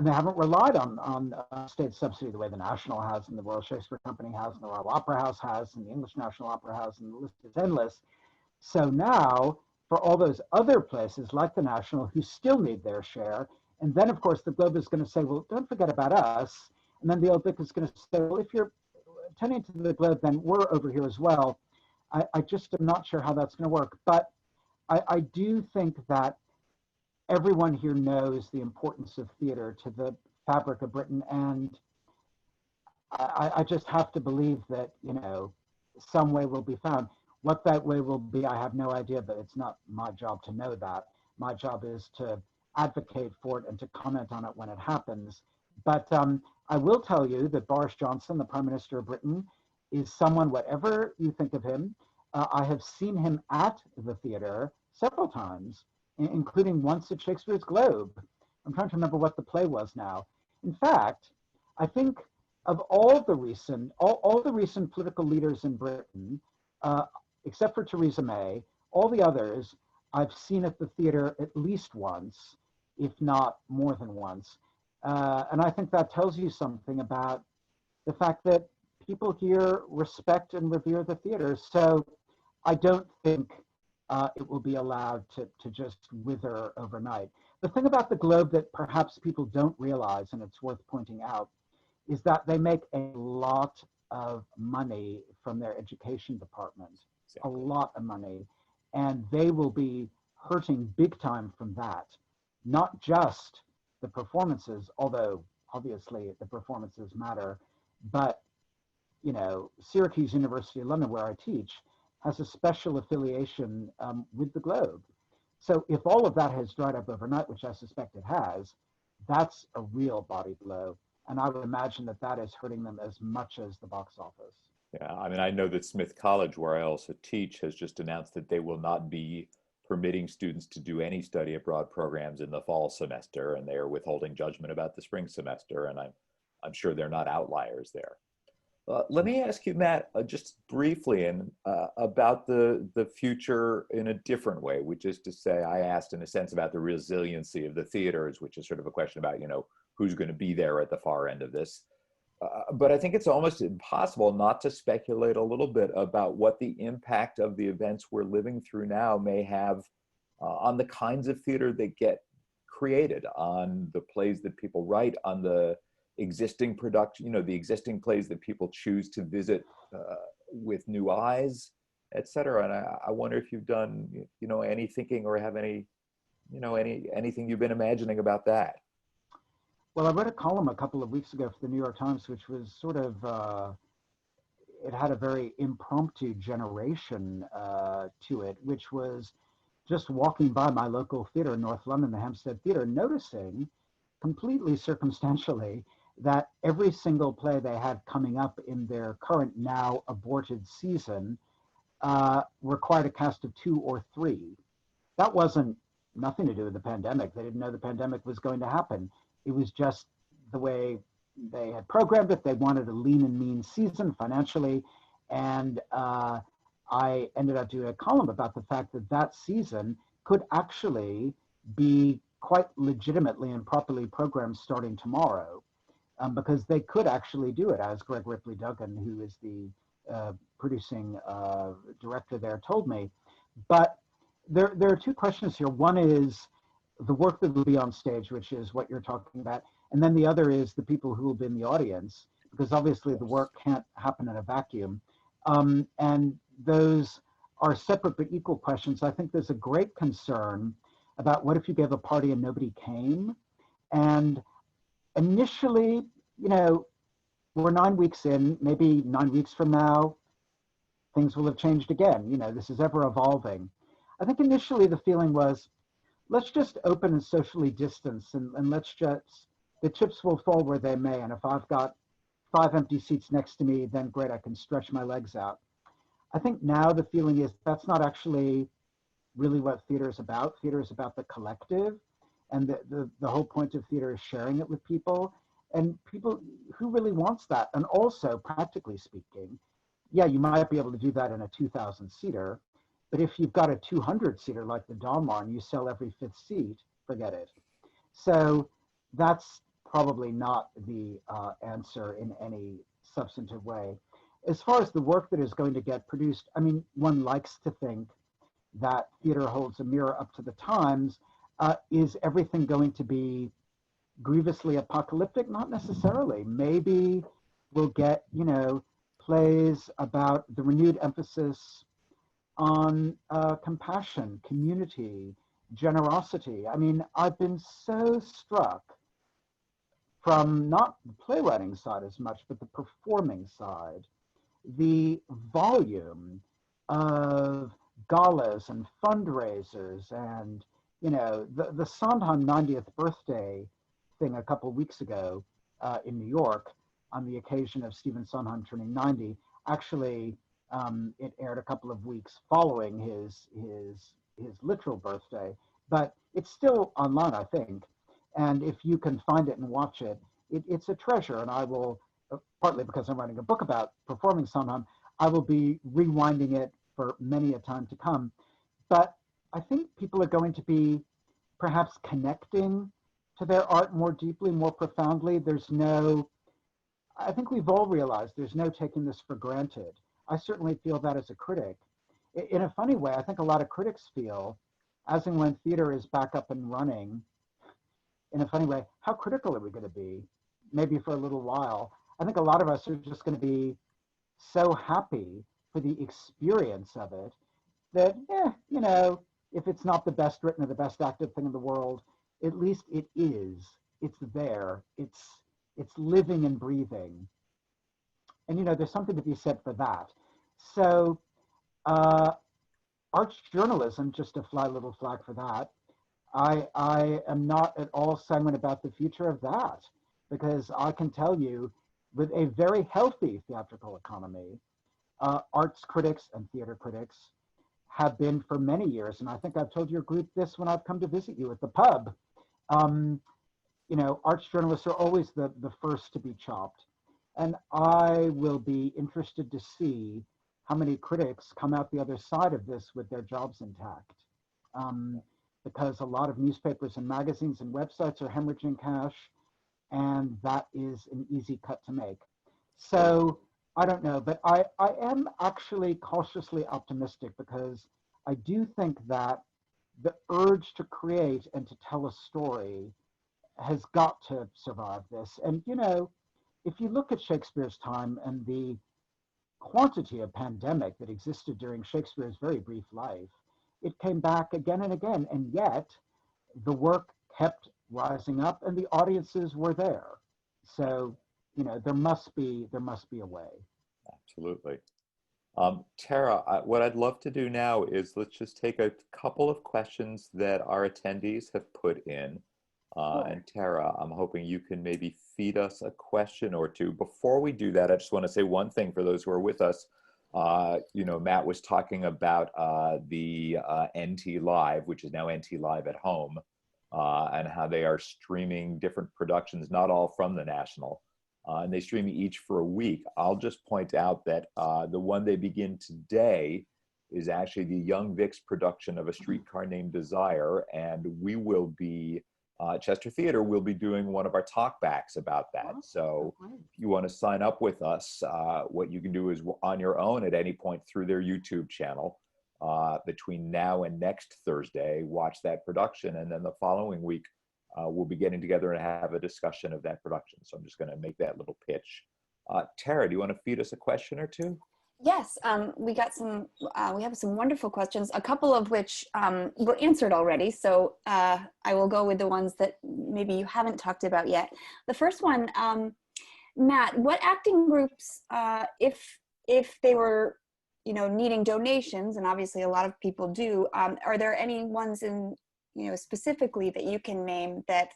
they haven't relied on state subsidy the way the National has, and the Royal Shakespeare Company has, and the Royal Opera House has, and the English National Opera House, and the list is endless. So now, for all those other places like the National who still need their share, and then of course the Globe is going to say, well, don't forget about us. And then the Old Vic is going to say, well, if you're attending to the Globe, then we're over here as well. I just am not sure how that's going to work. But I do think that everyone here knows the importance of theater to the fabric of Britain. And I just have to believe that, you know, some way will be found. What that way will be, I have no idea, but it's not my job to know that. My job is to advocate for it and to comment on it when it happens. But I will tell you that Boris Johnson, the Prime Minister of Britain, is someone, whatever you think of him, I have seen him at the theater several times, including once at Shakespeare's Globe. I'm trying to remember what the play was now. In fact, I think of all the recent political leaders in Britain, except for Theresa May, all the others I've seen at the theater at least once, if not more than once. And I think that tells you something about the fact that people here respect and revere the theater. So I don't think it will be allowed to just wither overnight. The thing about the Globe that perhaps people don't realize, and it's worth pointing out, is that they make a lot of money from their education department, a lot of money, and they will be hurting big time from that. Not just the performances, although obviously the performances matter, but you know, Syracuse University of London, where I teach, has a special affiliation with the Globe. So if all of that has dried up overnight, which I suspect it has, that's a real body blow. And I would imagine that that is hurting them as much as the box office. Yeah, I mean, I know that Smith College, where I also teach, has just announced that they will not be permitting students to do any study abroad programs in the fall semester, and they are withholding judgment about the spring semester. And I'm sure they're not outliers there. Let me ask you, Matt, just briefly and about the future in a different way, which is to say, I asked in a sense about the resiliency of the theaters, which is sort of a question about, you know, who's going to be there at the far end of this. But I think it's almost impossible not to speculate a little bit about what the impact of the events we're living through now may have on the kinds of theater that get created, on the plays that people write, on the existing production, you know, the existing plays that people choose to visit with new eyes, et cetera. And I wonder if you've done, you know, any thinking or have any, you know, anything you've been imagining about that. Well, I read a column a couple of weeks ago for the New York Times, which was sort of, it had a very impromptu generation to it, which was just walking by my local theater in North London, the Hampstead Theater, noticing completely circumstantially that every single play they had coming up in their current now aborted season required a cast of 2 or 3. That wasn't nothing to do with the pandemic. They didn't know the pandemic was going to happen. It was just the way they had programmed it. They wanted a lean and mean season financially. And I ended up doing a column about the fact that that season could actually be quite legitimately and properly programmed starting tomorrow, because they could actually do it, as Greg Ripley Duggan, who is the producing director there, told me. But there are 2 questions here. One is the work that will be on stage, which is what you're talking about. And then the other is the people who will be in the audience, because obviously the work can't happen in a vacuum. And those are separate but equal questions. I think there's a great concern about what if you gave a party and nobody came? And initially, you know, we're 9 weeks in, maybe 9 weeks from now, things will have changed again. You know, this is ever evolving. I think initially the feeling was, let's just open and socially distance, and let's just, the chips will fall where they may. And if I've got 5 empty seats next to me, then great, I can stretch my legs out. I think now the feeling is that's not actually really what theater is about. Theater is about the collective, and the whole point of theater is sharing it with people, and people who really wants that. And also, practically speaking, yeah, you might be able to do that in a 2,000 seater. But if you've got a 200-seater like the Dalmar and you sell every fifth seat, forget it. So that's probably not the answer in any substantive way. As far as the work that is going to get produced, I mean, one likes to think that theater holds a mirror up to the times. Is everything going to be grievously apocalyptic? Not necessarily. Maybe we'll get, plays about the renewed emphasis on compassion, community, generosity. I mean, I've been so struck from not the playwriting side as much, but the performing side, the volume of galas and fundraisers and, the Sondheim 90th birthday thing a couple of weeks ago in New York on the occasion of Stephen Sondheim turning 90. Actually, it aired a couple of weeks following his literal birthday, but it's still online, I think. And if you can find it and watch it, it's a treasure. And I will, partly because I'm writing a book about performing Sondheim, I will be rewinding it for many a time to come. But I think people are going to be perhaps connecting to their art more deeply, more profoundly. I think we've all realized there's no taking this for granted. I certainly feel that as a critic. In a funny way, I think a lot of critics feel, as and when theater is back up and running, in a funny way, how critical are we going to be? Maybe for a little while. I think a lot of us are just going to be so happy for the experience of it that, if it's not the best written or the best acted thing in the world, at least it is. It's there. It's living and breathing. And, there's something to be said for that. So arts journalism, just to fly a little flag for that, I am not at all sanguine about the future of that, because I can tell you, with a very healthy theatrical economy, arts critics and theater critics have been for many years, and I think I've told your group this when I've come to visit you at the pub, arts journalists are always the first to be chopped. And I will be interested to see how many critics come out the other side of this with their jobs intact. Because a lot of newspapers and magazines and websites are hemorrhaging cash, and that is an easy cut to make. So I don't know, but I am actually cautiously optimistic, because I do think that the urge to create and to tell a story has got to survive this. And, if you look at Shakespeare's time and the quantity of pandemic that existed during Shakespeare's very brief life, it came back again and again, and yet the work kept rising up and the audiences were there. So, there must be a way. Absolutely. Tara, what I'd love to do now is let's just take a couple of questions that our attendees have put in. And Tara, I'm hoping you can maybe feed us a question or two. Before we do that, I just want to say one thing for those who are with us. Matt was talking about the NT Live, which is now NT Live at Home, and how they are streaming different productions, not all from the National. And they stream each for a week. I'll just point out that the one they begin today is actually the Young Vic's production of A Streetcar Named Desire, and we will be Chester Theater will be doing one of our talkbacks about that. So if you want to sign up with us, what you can do is on your own at any point through their YouTube channel between now and next Thursday, watch that production. And then the following week, we'll be getting together and have a discussion of that production. So I'm just going to make that little pitch. Tara, do you want to feed us a question or two? Yes, we have some wonderful questions, a couple of which were answered already. So I will go with the ones that maybe you haven't talked about yet. The first one, Matt, what acting groups, if they were, needing donations, and obviously a lot of people do, are there any ones in, specifically that you can name that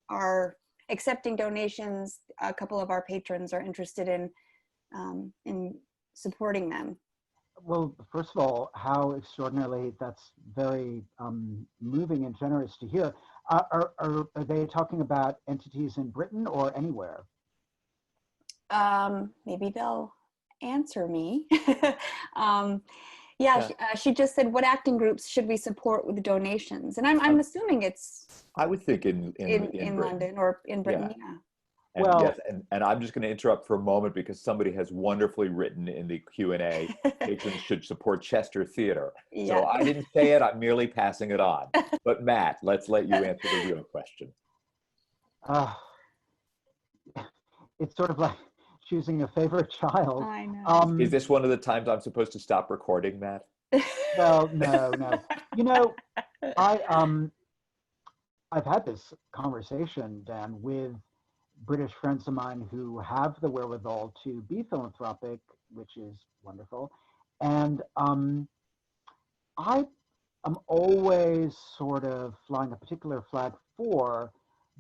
are accepting donations? A couple of our patrons are interested in supporting them. Well, first of all, how extraordinarily, that's very moving and generous to hear. Are they talking about entities in Britain or anywhere? Maybe they'll answer me. Yeah, Yeah. she just said, what acting groups should we support with donations? And I'm assuming it's I would think in in Britain. London or in Britain, Yeah. yeah. And yes, Well, and I'm just going to interrupt for a moment because somebody has wonderfully written in the Q&A, patrons should support Chester Theatre. So Yeah. I didn't say it, I'm merely passing it on. But Matt, let's let you answer the real question. uh, it's sort of like choosing a favorite child. I know. Is this one of the times I'm supposed to stop recording, Matt? Well, no. You know, I've had this conversation, Dan, with British friends of mine who have the wherewithal to be philanthropic, which is wonderful. And I am always sort of flying a particular flag for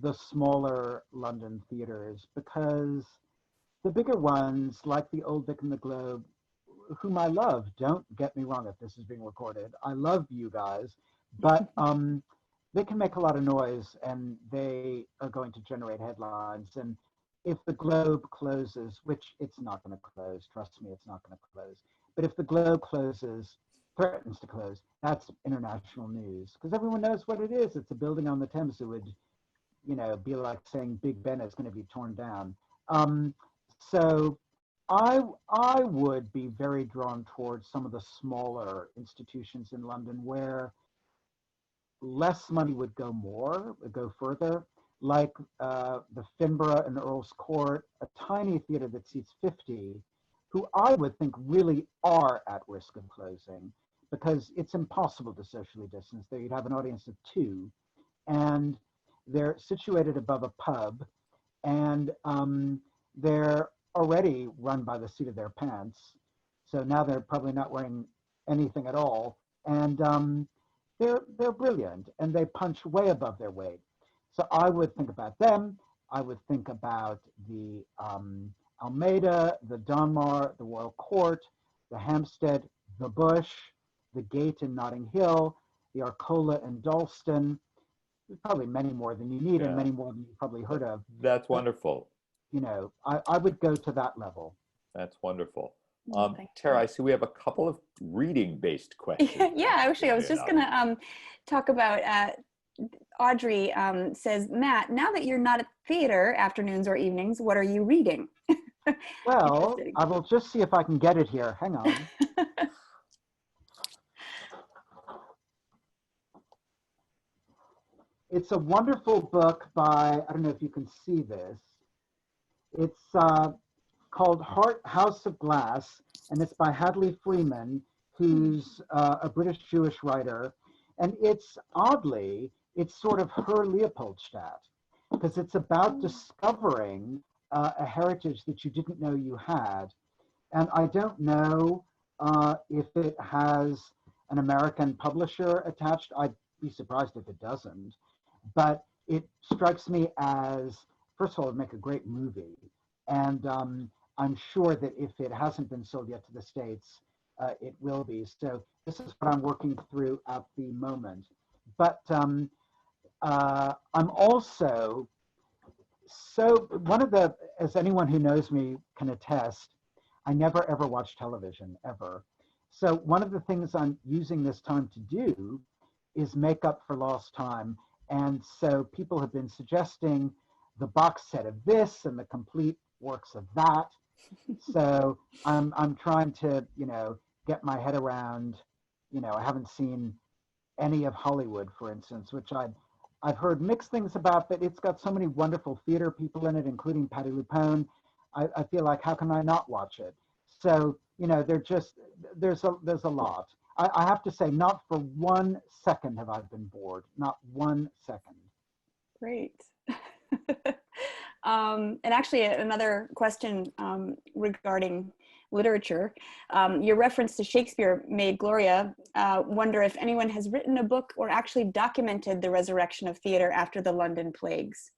the smaller London theaters, because the bigger ones, like the Old Vic and the Globe, whom I love, don't get me wrong if this is being recorded, I love you guys, but they can make a lot of noise and they are going to generate headlines. And if the Globe closes, which it's not going to close, trust me, it's not going to close. But if the Globe closes, threatens to close, that's international news, because everyone knows what it is. It's a building on the Thames that would, be like saying Big Ben is going to be torn down. So I would be very drawn towards some of the smaller institutions in London where less money would go further, like the Finborough and Earl's Court, a tiny theater that seats 50, who I would think really are at risk of closing because it's impossible to socially distance there. You'd have an audience of 2, and they're situated above a pub, and they're already run by the seat of their pants. So now they're probably not wearing anything at all. And they're brilliant and they punch way above their weight. So I would think about them. I would think about the Almeida, the Donmar, the Royal Court, the Hampstead, the Bush, the Gate in Notting Hill, the Arcola in Dalston. There's probably many more than you need, and many more than you've probably heard of. That's wonderful. I would go to that level. That's wonderful. Thank Tara, you. I see we have a couple of reading-based questions. Yeah, actually, I was just going to talk about, Audrey says, Matt, now that you're not at theater afternoons or evenings, what are you reading? Well, I will just see if I can get it here. Hang on. It's a wonderful book by, I don't know if you can see this. It's called House of Glass, and it's by Hadley Freeman, who's a British Jewish writer. And it's sort of her Leopoldstadt, because it's about discovering a heritage that you didn't know you had. And I don't know if it has an American publisher attached. I'd be surprised if it doesn't. But it strikes me as, first of all, it'd make a great movie. And I'm sure that if it hasn't been sold yet to the States, it will be. So this is what I'm working through at the moment. But I'm also, as anyone who knows me can attest, I never ever watch television, ever. So one of the things I'm using this time to do is make up for lost time. And so people have been suggesting the box set of this and the complete works of that. So I'm trying to, get my head around, I haven't seen any of Hollywood, for instance, which I've heard mixed things about, but it's got so many wonderful theater people in it, including Patti LuPone. I feel like, how can I not watch it? So, there's a lot. I have to say, not for 1 second have I been bored, not 1 second. Great. And actually, another question regarding literature. Your reference to Shakespeare made Gloria wonder if anyone has written a book or actually documented the resurrection of theater after the London plagues.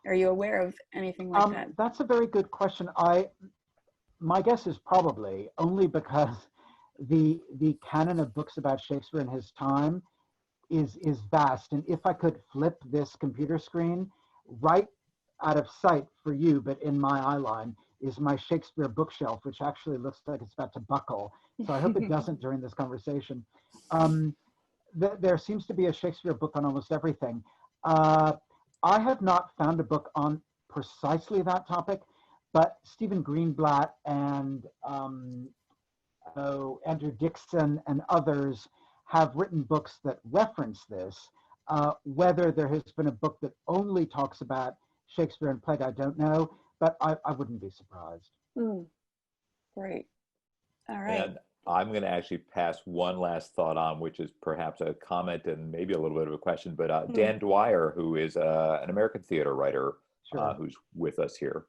Are you aware of anything like that? That's a very good question. My guess is probably, only because the canon of books about Shakespeare in his time is vast. And if I could flip this computer screen, right out of sight for you, but in my eye line, is my Shakespeare bookshelf, which actually looks like it's about to buckle so I hope it doesn't during this conversation. There seems to be a Shakespeare book on almost everything. I have not found a book on precisely that topic, but Stephen Greenblatt and Andrew Dixon and others have written books that reference this. Whether there has been a book that only talks about Shakespeare and plague, I don't know, but I wouldn't be surprised. Great. All right. And I'm going to actually pass one last thought on, which is perhaps a comment and maybe a little bit of a question, but Dan Dwyer, who is an American theater writer, Sure. who's with us here.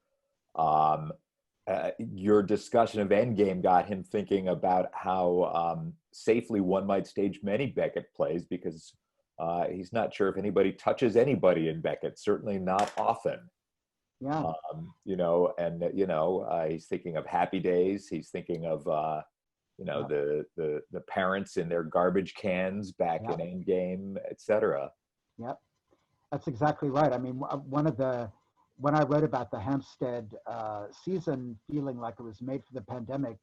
Your discussion of Endgame got him thinking about how safely one might stage many Beckett plays, because he's not sure if anybody touches anybody in Beckett, certainly not often. Yeah. He's thinking of Happy Days. He's thinking of, the parents in their garbage cans back in Endgame, etc. Yep. That's exactly right. I mean, when I wrote about the Hampstead season feeling like it was made for the pandemic,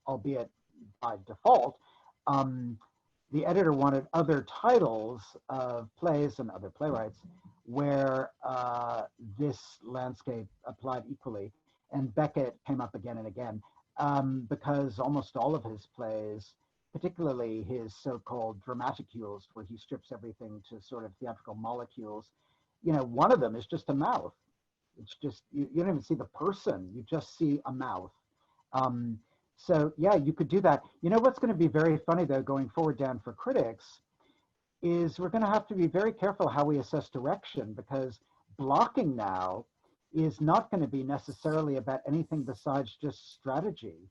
albeit by default, the editor wanted other titles of plays and other playwrights where this landscape applied equally. And Beckett came up again and again because almost all of his plays, particularly his so-called dramaticules, where he strips everything to sort of theatrical molecules, one of them is just a mouth. It's just, you don't even see the person, you just see a mouth. So yeah, you could do that. What's going to be very funny though, going forward, Dan, for critics, is we're going to have to be very careful how we assess direction, because blocking now is not going to be necessarily about anything besides just strategy.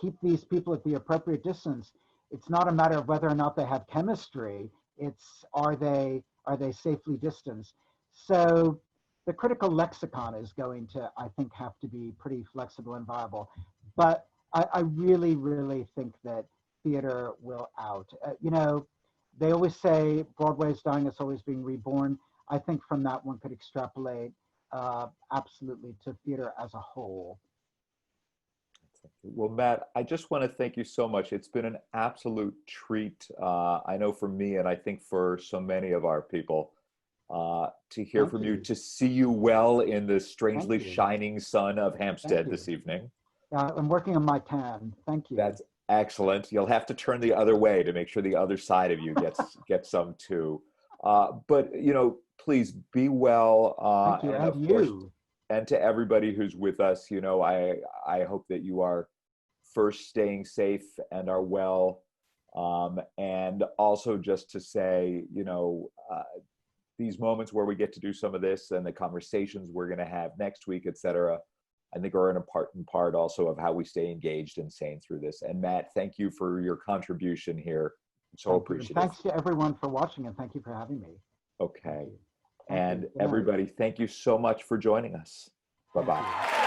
Keep these people at the appropriate distance. It's not a matter of whether or not they have chemistry. It's are they safely distanced. So the critical lexicon is going to, I think, have to be pretty flexible and viable. But I really, really think that theater will out. They always say Broadway's dying, it's always being reborn. I think from that one could extrapolate absolutely to theater as a whole. Well, Matt, I just want to thank you so much. It's been an absolute treat. I know for me, and I think for so many of our people, to hear from you, to see you well in the strangely shining sun of Hampstead this evening. I'm working on my tan. Thank you. That's excellent. You'll have to turn the other way to make sure the other side of you gets some too. But please be well. Thank you, and you. And to everybody who's with us, I hope that you are first staying safe and are well. And also just to say, these moments where we get to do some of this and the conversations we're going to have next week, et cetera, I think are an important part also of how we stay engaged and sane through this. And Matt, thank you for your contribution here. I'm so appreciative. Thanks to everyone for watching, and thank you for having me. Okay. And everybody, thank you so much for joining us. Bye-bye.